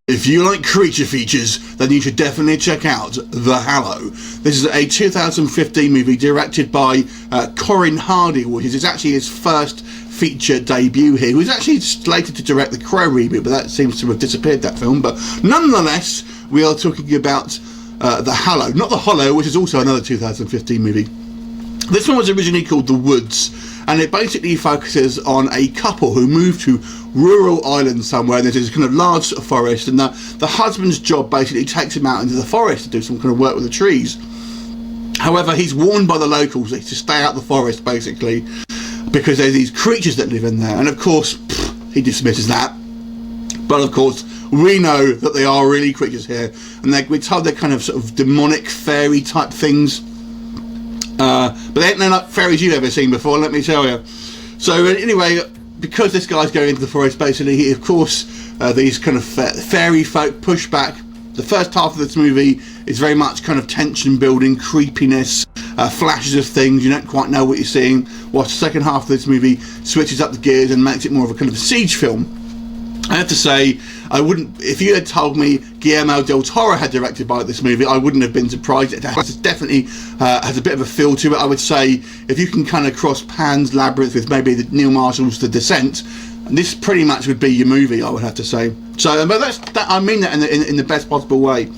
If you like creature features, then you should definitely check out The Hallow. This is a 2015 movie directed by Corin Hardy, which is actually his first feature debut here. He was actually slated to direct the Crow reboot, but that seems to have disappeared, that film. But nonetheless, we are talking about The Hallow, not The Hollow, which is also another 2015 movie. This one was originally called The Woods, and it basically focuses on a couple who move to rural island somewhere. There's this kind of large sort of forest, and the husband's job basically takes him out into the forest to do some kind of work with the trees. However, he's warned by the locals that to stay out of the forest, basically, because there's these creatures that live in there. And of course, he dismisses that. But of course, we know that they are really creatures here, and we're told they're kind of sort of demonic fairy type things. But they ain't no like fairies you've ever seen before, let me tell you. So anyway, because this guy's going into the forest, basically, of course, these kind of fairy folk push back. The first half of this movie is very much kind of tension building, creepiness, flashes of things, you don't quite know what you're seeing, whilst the second half of this movie switches up the gears and makes it more of a kind of a siege film. I have to say, I wouldn't, if you had told me Guillermo del Toro had directed by this movie, I wouldn't have been surprised. It definitely has a bit of a feel to it. I would say if you can kind of cross Pan's Labyrinth with maybe Neil Marshall's The Descent, this pretty much would be your movie, I would have to say. So, but I mean that in the best possible way.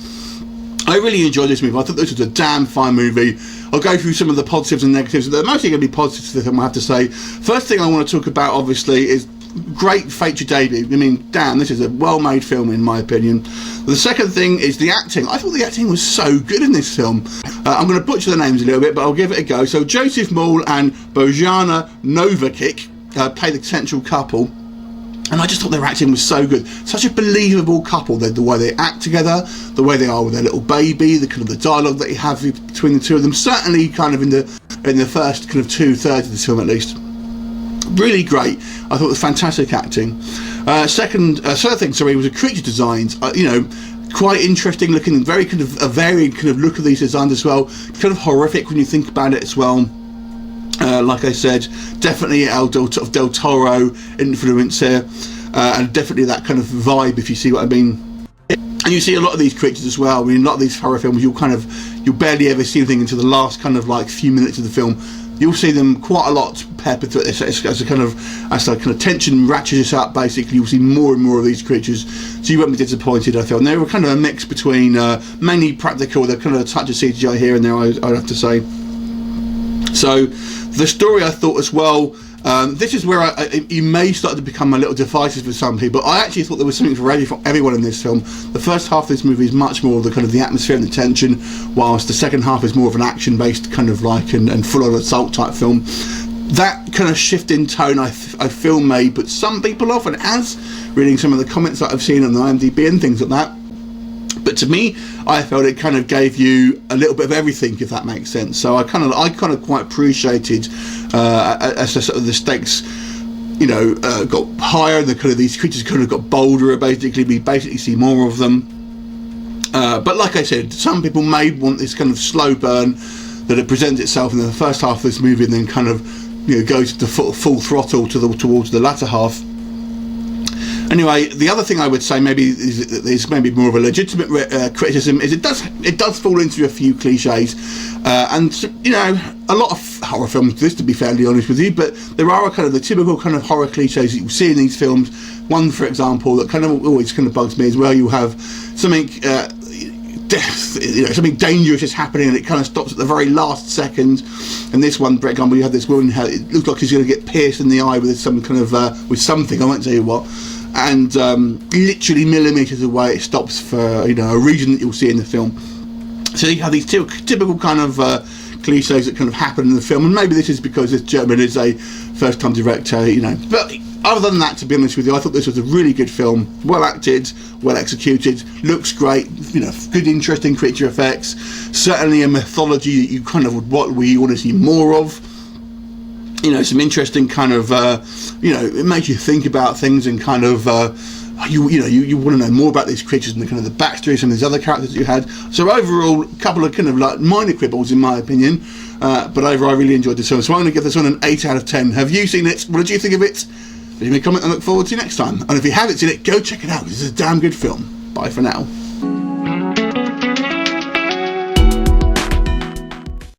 I really enjoyed this movie. I thought this was a damn fine movie. I'll go through some of the positives and negatives. They're mostly going to be positives to the film, I have to say. First thing I want to talk about, obviously, is great feature debut. I mean, damn, this is a well-made film in my opinion. The second thing is the acting. I thought the acting was so good in this film. I'm going to butcher the names a little bit, but I'll give it a go. So Joseph Mawle and Bojana Novakic play the central couple, and I just thought their acting was so good. Such a believable couple. The way they act together, the way they are with their little baby, the kind of the dialogue that you have between the two of them. Certainly, kind of in the first kind of 2/3 of this film at least. Really great. I thought it was fantastic acting. Third thing, was the creature designs. Quite interesting looking, very kind of a varied kind of look of these designs as well. Kind of horrific when you think about it as well. Like I said, definitely Del Toro influence here, and definitely that kind of vibe, if you see what I mean. And you see a lot of these creatures as well. I mean, a lot of these horror films, you'll barely ever see anything until the last kind of like few minutes of the film. You'll see them quite a lot peppered through it. As the kind of tension ratchets up, basically, you'll see more and more of these creatures. So you won't be disappointed, I feel. And they were kind of a mix between mainly practical, they're kind of a touch of CGI here and there, I'd have to say. So the story, I thought as well, this is where you may start to become a little divisive for some people. I actually thought there was something for everyone in this film. The first half of this movie is much more of the kind of the atmosphere and the tension, whilst the second half is more of an action-based kind of like and full-on assault type film. That kind of shift in tone I feel may put some people off, and as reading some of the comments that I've seen on the IMDb and things like that. But to me, I felt it kind of gave you a little bit of everything, if that makes sense. So I kind of quite appreciated as the stakes, got higher. The kind of these creatures kind of got bolder. Basically, we basically see more of them. But like I said, some people may want this kind of slow burn that it presents itself in the first half of this movie, and then kind of goes to full throttle towards the latter half. Anyway, the other thing I would say maybe is maybe more of a legitimate criticism is it does fall into a few cliches, and a lot of horror films do this, to be fairly honest with you, but there are kind of the typical kind of horror cliches that you see in these films. One, for example, that kind of always kind of bugs me is where you have something something dangerous is happening and it kind of stops at the very last second. And this one, for example, you have this woman, it looks like she's going to get pierced in the eye with some kind of with something, I won't tell you what, and literally millimetres away it stops for a region that you'll see in the film. So you have these typical kind of cliches that kind of happen in the film, and maybe this is because this German is a first-time director, but other than that, to be honest with you, I thought this was a really good film, well acted, well executed, looks great, good interesting creature effects, certainly a mythology that you kind of you want to see more of, some interesting kind of, it makes you think about things and kind of you want to know more about these creatures and the kind of the backstory of some of these other characters that you had. So overall, a couple of kind of like minor quibbles in my opinion, but overall I really enjoyed this film. So I'm going to give this one an 8 out of 10. Have you seen it? What did you think of it? Leave me a comment and look forward to you next time. And if you haven't seen it, go check it out. This is a damn good film. Bye for now.